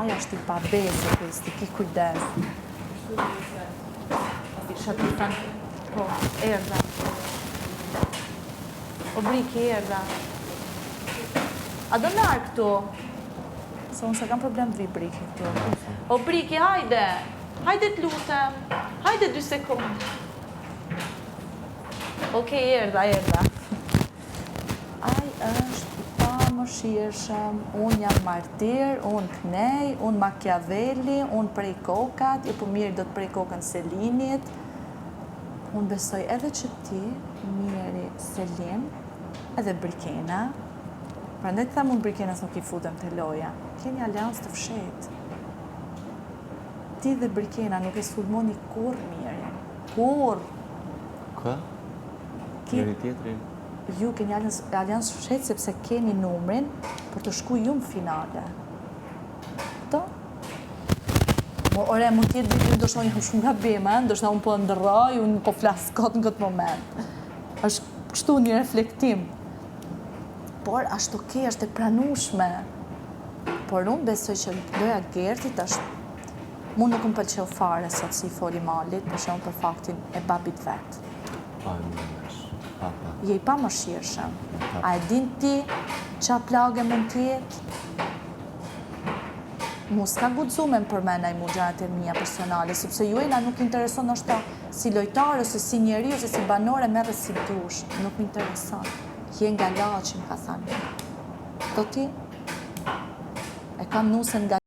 Aja është i pabeze, Kristi, ki kujdes. Isha të thënë, po, erdha. O Briki, erdha. A do narë këtu? Se unë se kam problem të vi Briki këtu. O Briki, hajde! Hajde të lutem! Hajde 2 sekundë. Okej, erdha. Ai është i pamëshirshëm, unë jam martir, unë knej, unë Machiavelli, unë prej kokat, po mirë do të prej kokën Selinit. Unë besoj edhe që ti, Miri, Selin, edhe Brikena, prandaj të thamë unë Brikenas nuk i futem të loja, keni alians të fshetë. Ti dhe Brikena nuk e sulmoni kur Miri, kur. Ka? Njëri tjetrin? Ju keni alians fshetë sepse keni numrin për të shku ju në finale. Këto? Ore, mund tjetë vitin do shonjë shumë nga bime, ndoshta unë po ndërroj, unë po flasë kot në këtë moment. është kështu një reflektim. Por ashtu është e pranueshme. Por unë besoj që loja Gertit është... Mu nuk më pëlqeu fare sot si i foli Malit, për shembull për faktin e babit vet. Je i pamëshirshëm. A e din ti qa plagë mund t'jetë? Mu s'ka guxume për mena i mu gjanët e mija personale, sepse ju e na nuk intereson është si lojtarë, ose si njeri, ose si banore, merre si dush. Nuk më intereson. Je nga laçi, më ka thënë. Do ti? E kam nusën nga